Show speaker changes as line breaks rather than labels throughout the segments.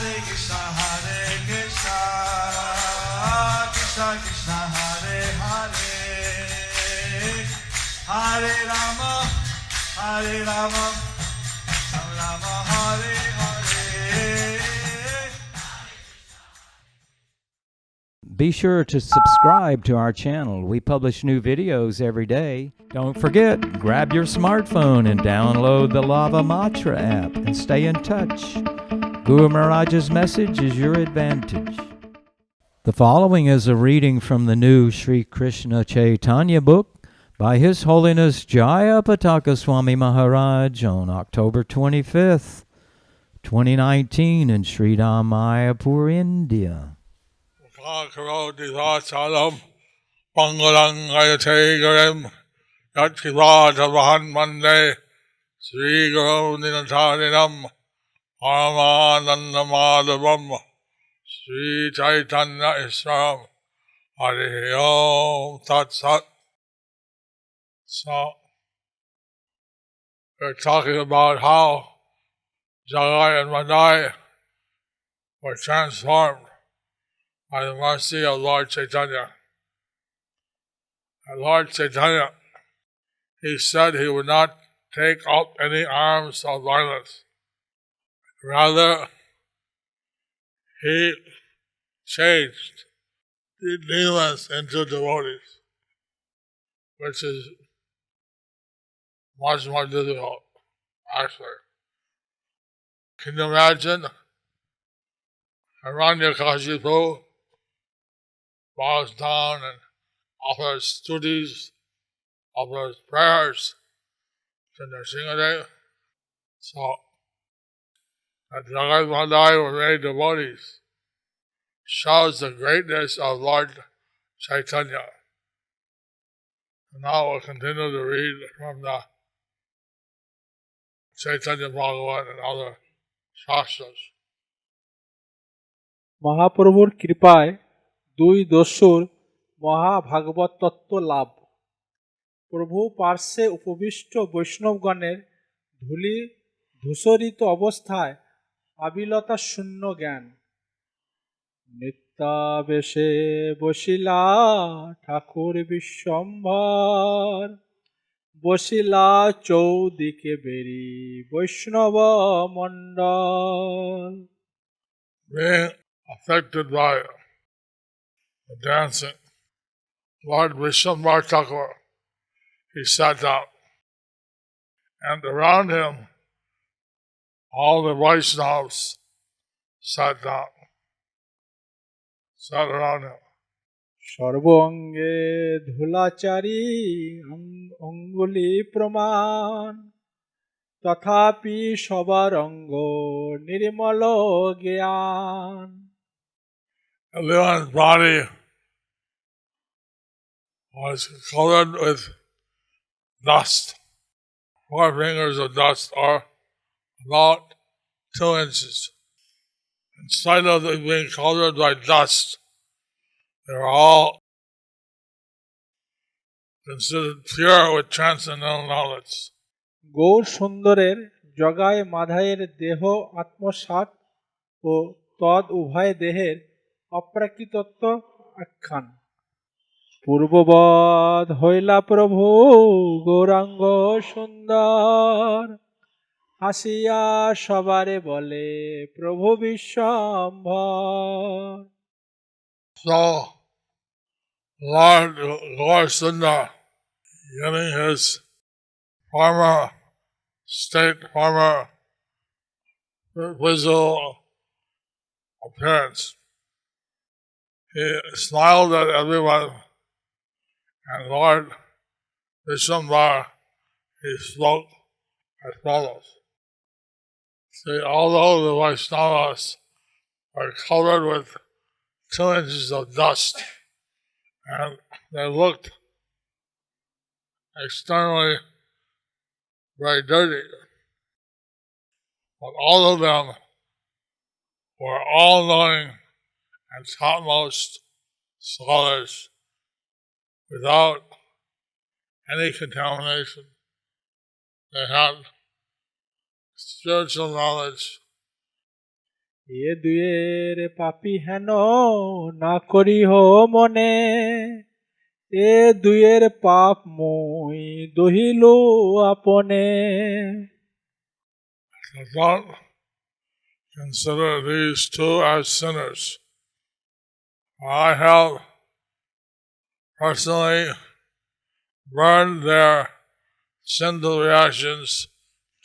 Krishna Krishna Hare Hare Hare Rama Rama Rama Hare Hare.
Be sure to subscribe to our channel. We publish new videos every day. Don't forget, grab your smartphone and download the Lava Matra app and stay in touch. Guru Maharaj's message is your advantage. The following is a reading from the new Sri Krishna Caitanya Book by His Holiness Jayapataka Swami Maharaj on October 25th, 2019 in Sri Mayapur, India.
Karoti Sachalam Pangalang Ayatagaram Yatkivata Vahan Mande Sri Guru Ninatarinam Paramanandamadavam Sri Chaitanya Isram Hare Om Tat Sat. So we're talking about how Jagai and Madai were transformed by the mercy of Lord Chaitanya. And Lord Chaitanya, he said he would not take up any arms of violence. Rather, he changed the demons into devotees, which is much more difficult, actually. Can you imagine Hiranyakashipu bows down and offers stutis, offers prayers to Nrsimhadev? So, that Jagat Madai were made devotees shows the greatness of Lord Chaitanya. And now we'll continue to read from the Chaitanya Bhagavat and other Shastras.
মহাপ্রভুর কৃপায় দুই দস্যুর মহাভাগবত তত্ত্ব লাভ। প্রভু পার্শ্বে উপবিষ্ট বৈষ্ণবগণের ধূলি ধূসরিত অবস্থায় আবিলতা শূন্য জ্ঞান। নিত্যাবেশে বসিলা ঠাকুর বিশ্বম্ভর, বসিলা চৌদিকে বেরি বৈষ্ণব মণ্ডল।
Being affected by the dancing, Lord Vishwambar, he sat down, and around him all the Vaishnavas sat around him.
সর্বঙ্গে ধুলাচারী অঙ্গুলি প্রমাণ, তথাপি সবার অঙ্গ নির্মল জ্ঞান।
Everyone's body was covered with dust. 4 fingers of dust are about 2 inches. In spite of them being covered by dust, they were all considered pure with transcendental knowledge.
Gour সুন্দরের জগায় মাধায়ের দেহ আত্মসাৎ ও তদ উভয় দেহের অপ্রাকৃতত্ব আখ্যান। পূর্ববৎ হইলা প্রভু গৌরাঙ্গ সুন্দর, হাসিয়া সবারে বলে প্রভু Bishwambhar.
So, Lord Sundar, getting his former state, former visual appearance, he smiled at everyone, and Lord Vishwambar, he spoke as follows. See, although the Vaishnavas are covered with 2 inches of dust, and they looked externally very dirty, but all of them were all-knowing and topmost scholars without any contamination. They had spiritual knowledge
এ দুয়ের পাপী হেন না করিহ মনে, এ দুয়ের পাপ মই দহিল আপনে।
So don't consider these two as sinners. I have personally burned their sinful reactions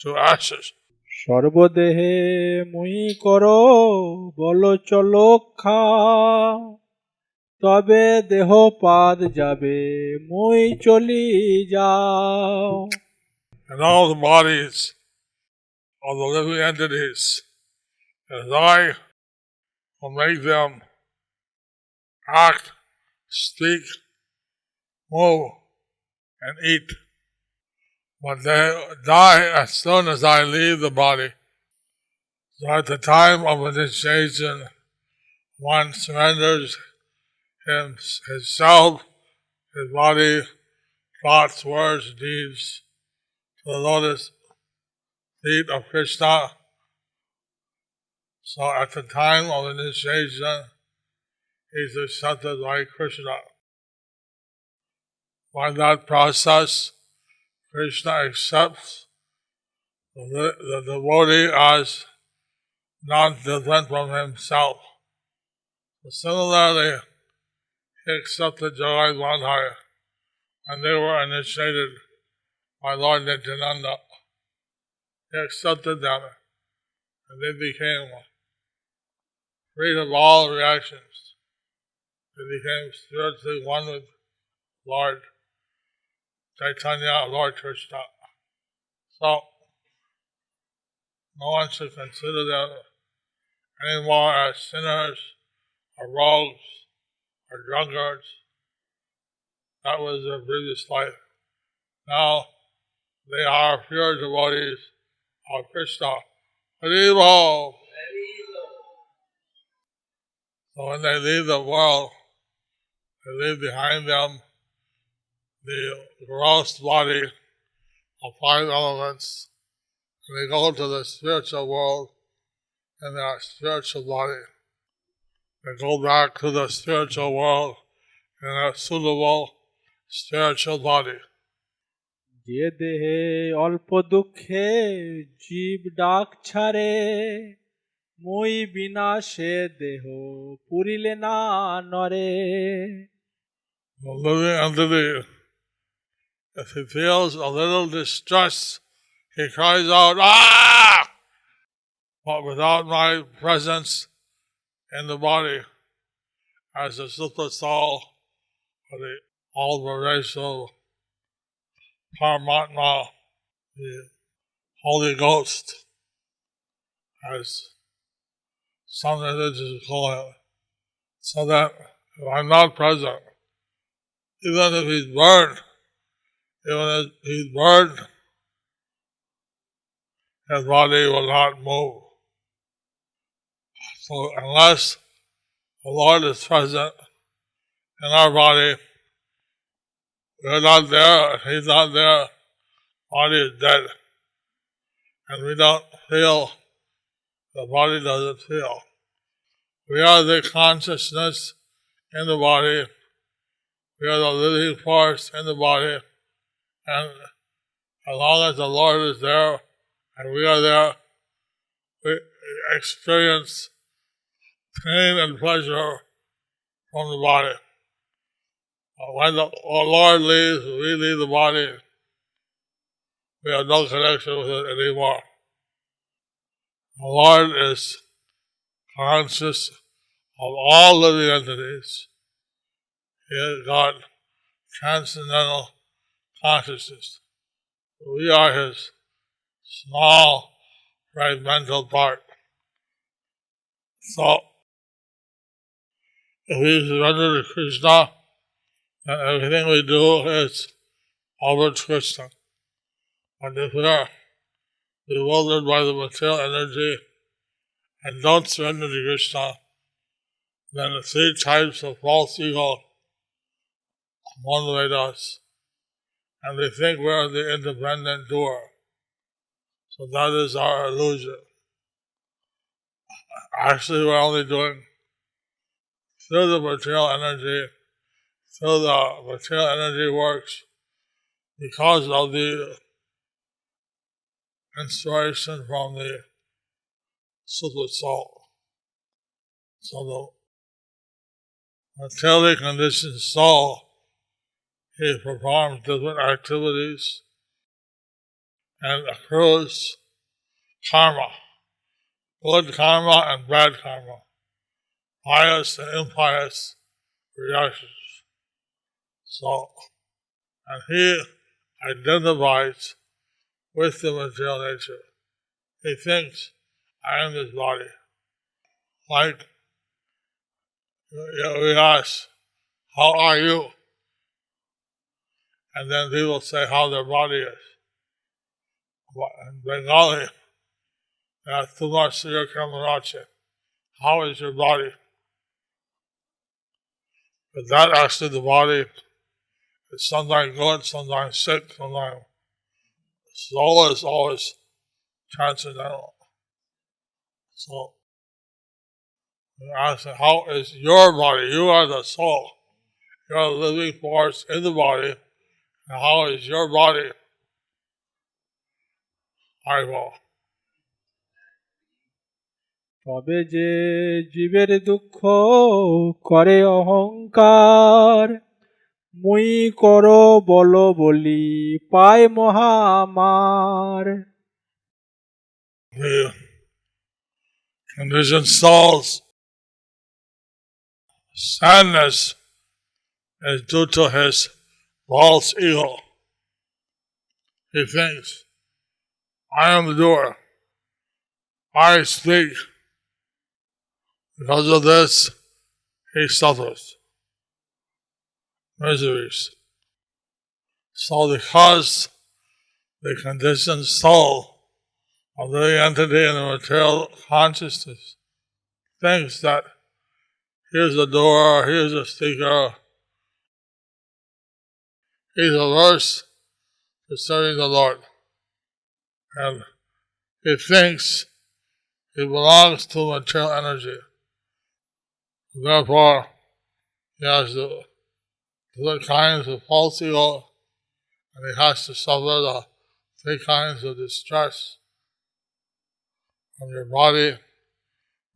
to ashes.
সর্বদেহে মুই কর বল চলক্ষা, তবে দেহ পাদ যাবে মুই চলি যাও।
And all the bodies of the living entities, as I will make them act, speak, move, and eat. But they die as soon as I leave the body. So at the time of initiation, one surrenders himself, his body, thoughts, words, deeds to the lotus feet of Krishna. So at the time of initiation, he's accepted by Krishna. By that process, Krishna accepts the devotee as not different from himself. So similarly, he accepted Jagai Madhai, and they were initiated by Lord Nityananda. He accepted them, and they became free of all reactions. They became spiritually one with Lord Chaitanya, Lord Krishna. So, no one should consider them anymore as sinners, or rogues, or drunkards. That was their previous life. Now, they are pure devotees of Krishna. Haribo! So when they leave the world, they leave behind them the gross body of 5 elements, and they go to the spiritual world in their spiritual body. They go back to the spiritual world in a suitable spiritual body.
যে দেহে অল্প দুঃখে জীব ডাক ছাড়ে, মই বিনা সে দেহ পুরিলে না নরে।
The living entity, if he feels a little distress, he cries out, "Ah!" But without my presence in the body, as the Supra Soul, or the all-pervasive Paramatma, the Holy Ghost, as some religions call it, so that if I'm not present, even if he's burned, his body will not move. So unless the Lord is present in our body, we're not there. If he's not there, body is dead. And we don't feel, the body doesn't feel. We are the consciousness in the body. We are the living force in the body. And as long as the Lord is there and we are there, we experience pain and pleasure from the body. But when the Lord leaves, we leave the body. We have no connection with it anymore. The Lord is conscious of all living entities. He has got transcendental consciousness. We are his small, fragmental part. So, if we surrender to Krishna, then everything we do is over to Krishna. And if we are bewildered by the material energy and don't surrender to Krishna, then the 3 types of false ego motivate us. And we think we're the independent doer. So that is our illusion. actually we're only doing through the material energy, through the material energy works because of the inspiration from the Super Soul. So the materially conditioned soul, he performs different activities and accrues karma, good karma and bad karma, pious and impious reactions. So, and he identifies with the material nature. He thinks, I am this body. Like we ask, how are you? And then people say how their body is. In Bengali, Tumar Sri Krishna, how is your body? But that actually the body is sometimes good, sometimes sick, sometimes soul is always transcendental. So you ask, how is your body? You are the soul. You are the living force in the body. And how is your body? I will.
তবে যে জীবের দুঃখ করে অহংকার, মুই কর বল বলি পায় মহামার।
The conditioned soul's sadness is due to his false ego. He thinks, I am the doer. I speak. Because of this, he suffers miseries. So because the conditioned soul of the entity in the material consciousness thinks that here's the doer, here's the speaker, he's averse to serving the Lord. And he thinks he belongs to material energy. Therefore, he has the different kinds of false ego, and he has to suffer the three kinds of distress from your body,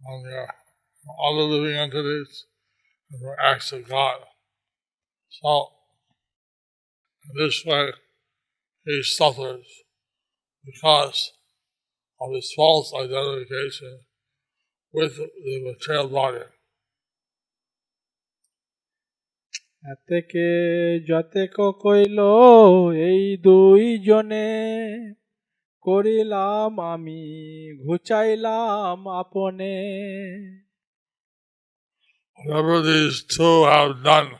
from your other living entities, and from acts of God. So, in this way, he suffers because of his false identification with the material body.
এতেকে যতেক কইল এই দুইজনে, করিলাম আমি ঘুচাইলাম আপনে।
Whatever these two have done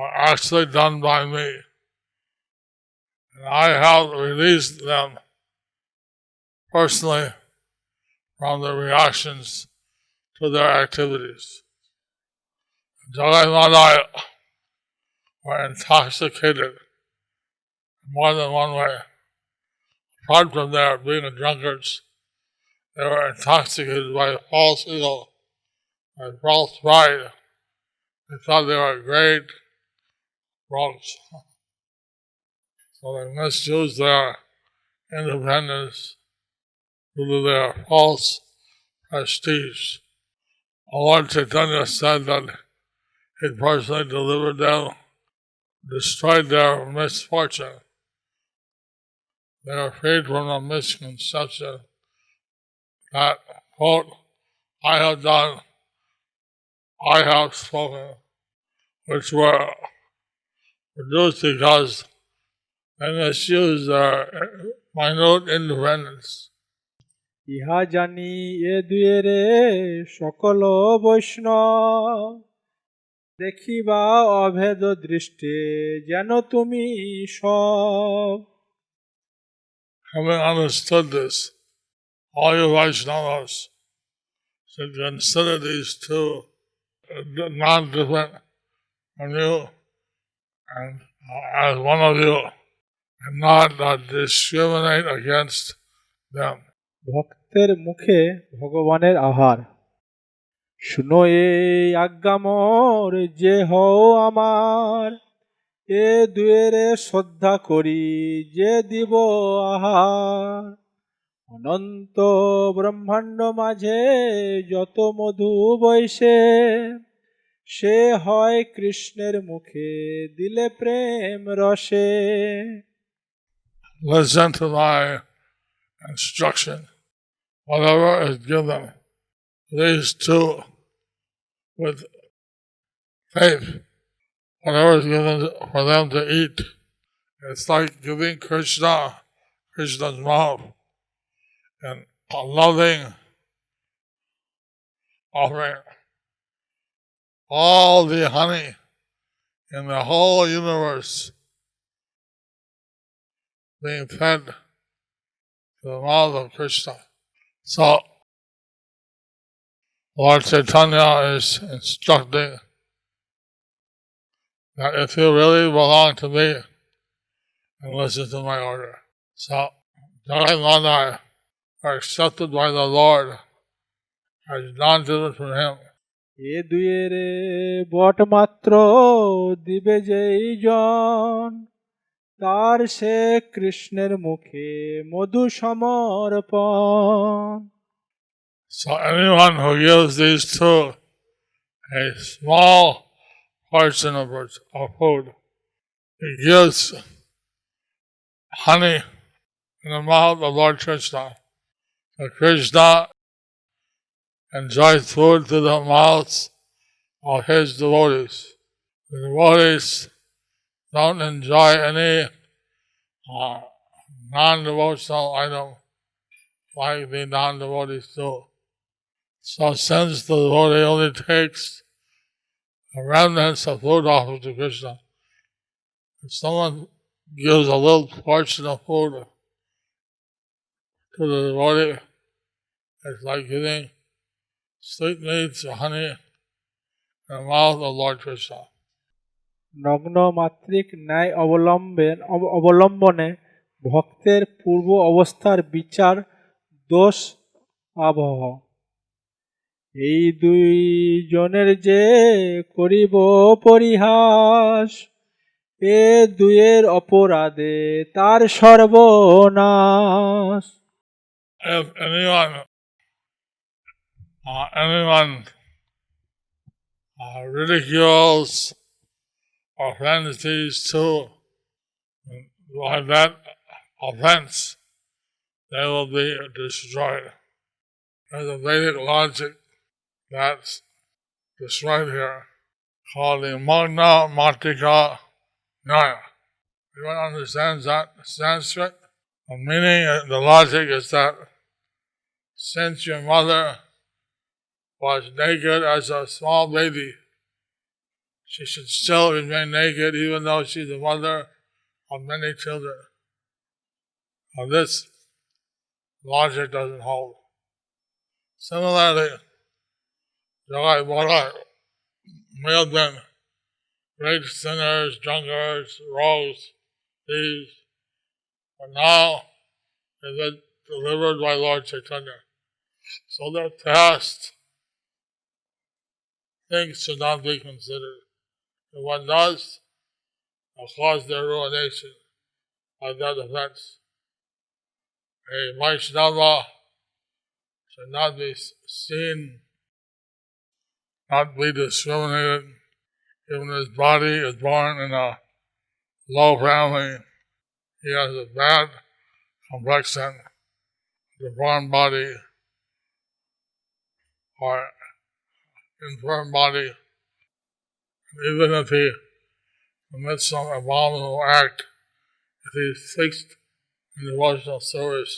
are actually done by me, and I have released them personally from their reactions to their activities. Jagai and Madai were intoxicated in more than one way. Apart from their being drunkards, they were intoxicated by false ego, by false pride. They thought they were great drunks. So they misused their independence due to their false prestige. Lord Chaitanya said that he personally delivered them, destroyed their misfortune. They were freed from the misconception that, quote, I have done, I have spoken, which were produced because they misused their minute independence.
ইহা জানি এ দুয়েরে সকল বৈষ্ণব, দেখিবা অভেদ দৃষ্টে যেন তুমি সব।
Having understood this, all you Vaishnavas should consider these two non-different from you and as one of you, and not discriminate against them.
ভক্ত ভক্তের মুখে ভগবানের আহার। শুনো এই আজ্ঞা মোর যে হও আমার, এ দুয়েরে শ্রদ্ধা করি যে দিব আহার। অনন্ত ব্রহ্মাণ্ড মাঝে যত মধু বৈশে, সে হয় কৃষ্ণের মুখে দিলে প্রেম রসে।
Listen to my instruction. Whatever is given these two with faith, whatever is given for them to eat, it's like giving Krishna's mouth, and a loving offering all the honey in the whole universe being fed to the mouth of Krishna. So Lord Chaitanya is instructing that if you really belong to me, and listen to my order. So Jagai Madai are accepted by the Lord as non-different from him.
এ দুয়েরে বট মাত্র দিবে যেই জন, তার সে কৃষ্ণের মুখে মধু সমর্পণ।
So anyone who gives these two a small portion of food, he gives honey in the mouth of Lord Krishna. So Krishna enjoys food through the mouths of his devotees. The devotees don't enjoy any non-devotional item like the non-devotees do. So since the devotee only takes the remnants of food offered to Krishna, if someone gives a little portion of food to the devotee, it's like giving sweetmeats or honey in the mouth of Lord Krishna.
নগ্ন মাত্রিক ন্যায় অবলম্বনে ভক্তের পূর্ব অবস্থার বিচার দোষ আবহ। এই দুই জনের যে করিব পরিহাস, এ দুয়ের অপরাধে তার সর্বনাশ।
If anyone ridicules or offends these two, by that offense, they will be destroyed. There's a Vedic logic that's described here called the Magna Matika Nyaya. Everyone understands that Sanskrit? The meaning, the logic is that since your mother was naked as a small baby, she should still remain naked even though she's the mother of many children. Now this logic doesn't hold. Similarly, Jayapataka may have been great sinners, drunkards, rogues, thieves, but now they've been delivered by Lord Chaitanya. So their past things should not be considered. If one does, will cause their ruination by that offense. A Vaishnava should not be seen, not be discriminated. Even his body is born in a low family, he has a bad complexion, deformed body, or infirm body. Even if he commits some abominable act, if he is fixed in devotional service,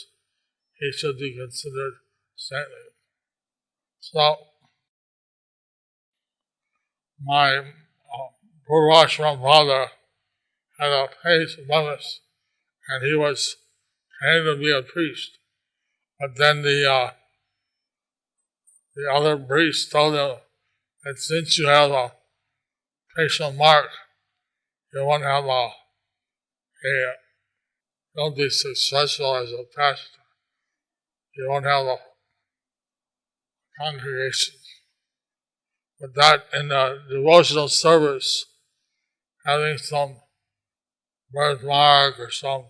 he should be considered saintly. So, my Purvashram father had a face of blemish, and he was trained to be a priest. But then the other priest told him that since you have a facial mark, you won't have don't be successful as a pastor. You won't have a congregation. But that in the devotional service, having some birthmark or some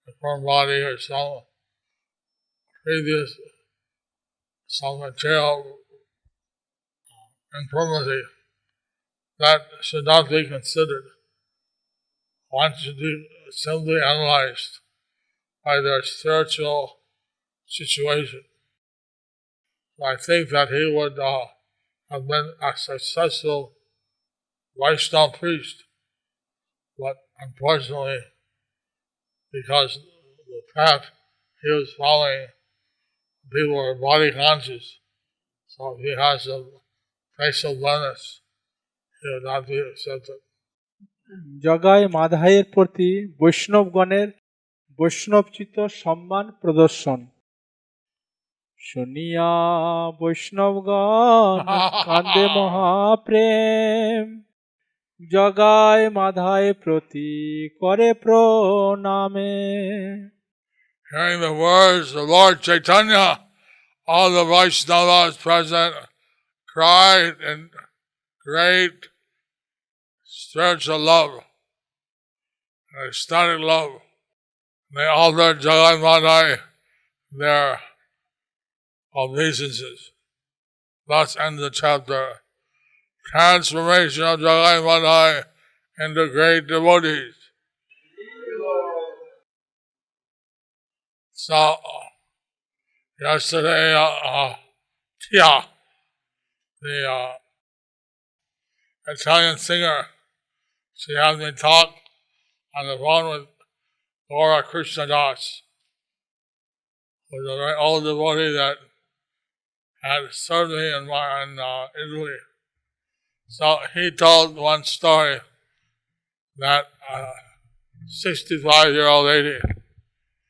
deformed body or some previous, some material infirmity, that should not be considered. One should be simply analyzed by their spiritual situation. I think that he would have been a successful Vaishnava priest, but unfortunately, because the path he was following, people were body conscious, so if he has a facial blemish, he would not be accepted.
জগায় মাধায়ের প্রতি বৈষ্ণবগণের বৈষ্ণবচিত সম্মান প্রদর্শন শুনিয়া বৈষ্ণবগণ কান্দে মহাপ্রেম জগায় মাধায় প্রতি করে প্রণামে.
Hearing the words of Lord Chaitanya, all the Vaishnavas present cried in great spiritual love, ecstatic love. They offered Jagat Madai their obeisances. Thus ends the chapter. Transformation of Jagat Madai into great devotees. So, yesterday, Tia, the Italian singer, she had me talk on the phone with Gaura Krishna Das, who was a very old devotee that had served me in Italy. So he told one story that a 65-year-old lady,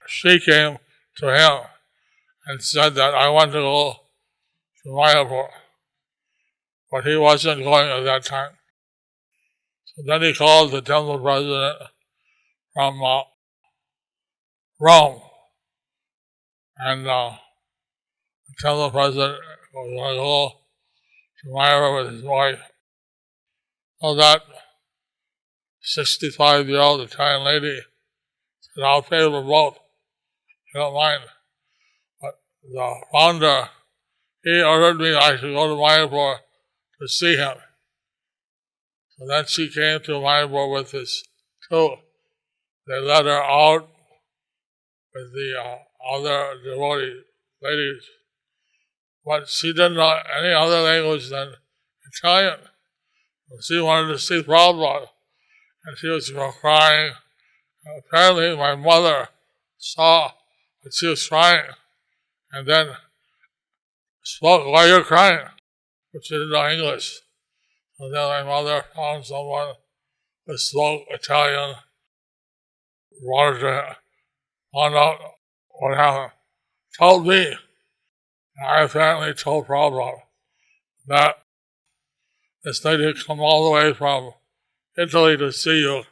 she came to him and said that I want to go to Mayapur, but he wasn't going at that time. So then he called the temple president from Rome, and the temple president was going to go to Mayapur with his wife. So that 65-year-old Italian lady said, I'll pay for both. I don't mind. But the founder, he ordered me I should go to Mayapur to see him. So then she came to Mayapur with his two. They let her out with the other devotee ladies. But she didn't know any other language than Italian. She wanted to see Prabhupada, and she was crying. Apparently my mother saw that she was crying, and then spoke, why are you crying? But she didn't know English. So then my mother found someone who spoke Italian, wanted to find out what happened. Told me, and I apparently told Prabhupada that this lady had come all the way from Italy to see you,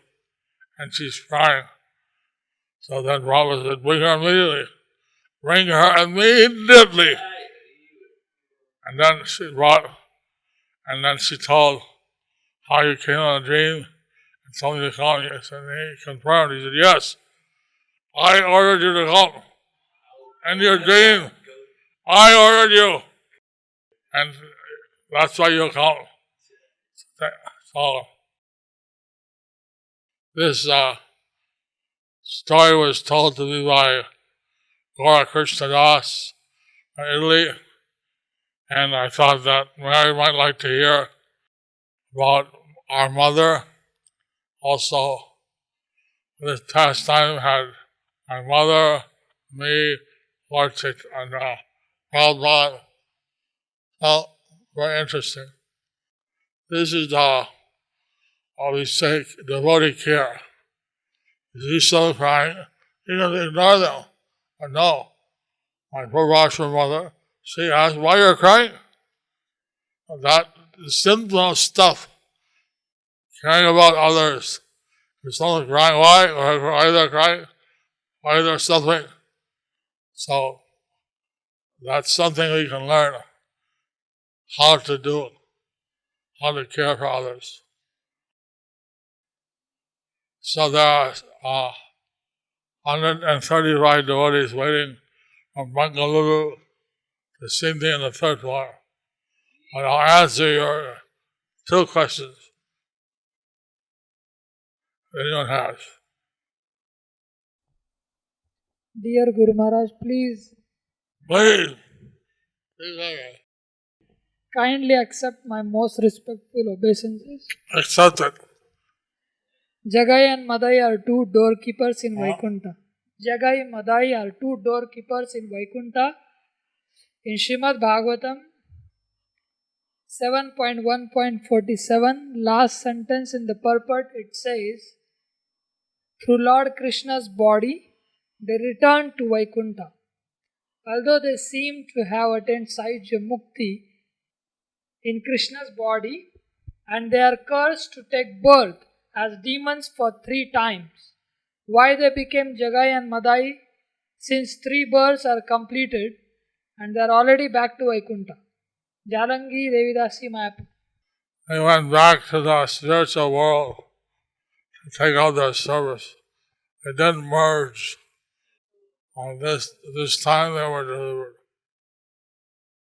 and she's crying. So then Prabhupada said, bring her immediately. Bring her immediately. And then she brought, and then she told how you came on a dream and told me to come. And he confirmed. He said, yes, I ordered you to come. In your dream, I ordered you. And that's why you come. So this story was told to me by Gaura Krishna Das in Italy, and I thought that Mary might like to hear about our mother. Also, this past time had my mother, me, Lord and Prabhupada. Well, very interesting. This is what we say, devotee care. Is he still crying? He doesn't ignore them. But no, my poor Russian mother, she asked, why are you crying? That simple stuff, caring about others. If someone's crying, why? Why are they crying? Why are they suffering? So that's something we can learn how to do it, how to care for others. So there are 135 devotees waiting from Bengaluru to see me in the third floor. And I'll answer your 2 questions that anyone has.
Dear Guru Maharaj, please
Please.
kindly accept my most respectful obeisances.
Accept it.
Jagai and Madai are 2 doorkeepers in Vaikuntha. Jagai and Madai are 2 doorkeepers in Vaikuntha. In Srimad Bhagavatam 7.1.47, last sentence in the purport, it says, through Lord Krishna's body, they returned to Vaikuntha. Although they seem to have attained Sahyajya Mukti in Krishna's body, and they are cursed to take birth as demons for 3 times. Why they became Jagai and Madai? Since 3 births are completed and they are already back to Vaikuntha. Jalangi Devidasi Mayapur.
They went back to the spiritual world to take out their service. They didn't merge. On this time they were delivered.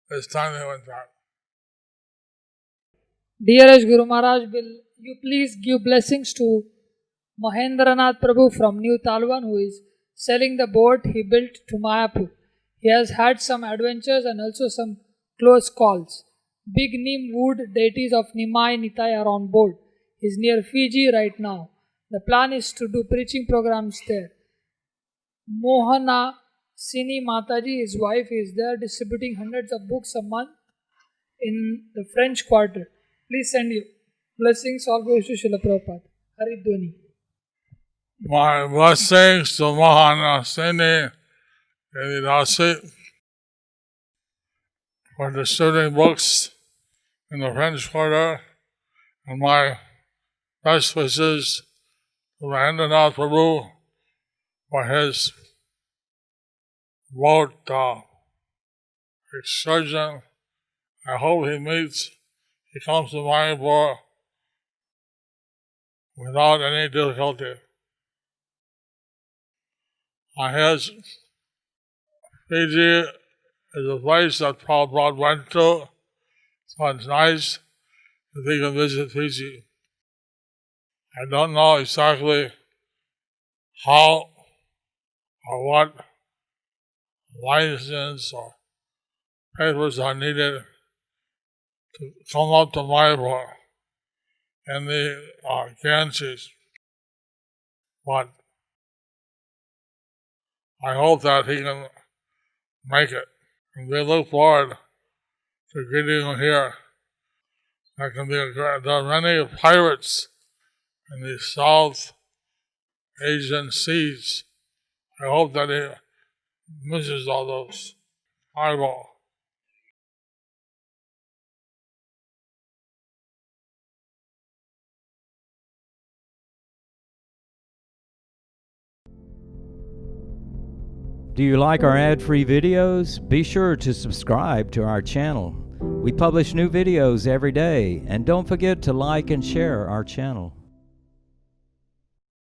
This time they went back.
Dearest Guru Maharaj, will you please give blessings to Mahendranath Prabhu from New Talwan, who is selling the boat he built to Mayapur. He has had some adventures and also some close calls. Big neem wood deities of Nimai Nitai are on board. He is near Fiji right now. The plan is to do preaching programs there. Mohana Sini Mataji, his wife, is there distributing hundreds of books a month in the French Quarter. Please send you blessings. All goes to Srila Prabhupada. Haridwani.
My blessings to Mohana Sini Devidasi for distributing books in the French Quarter, and my best wishes to Mahendranath Prabhu for his boat excursion. I hope he comes to Mayapur without any difficulty. His Fiji is a place that Prabhupada went to, so it's nice if he can visit Fiji. I don't know exactly how or what license or papers are needed to come up to Mayapur in the Ganges, but I hope that he can make it. And we look forward to getting him here. There are many pirates in the South Asian seas. I hope that he misses all those eyeballs.
Do you like our ad-free videos? Be sure to subscribe to our channel. We publish new videos every day, and don't forget to like and share our channel.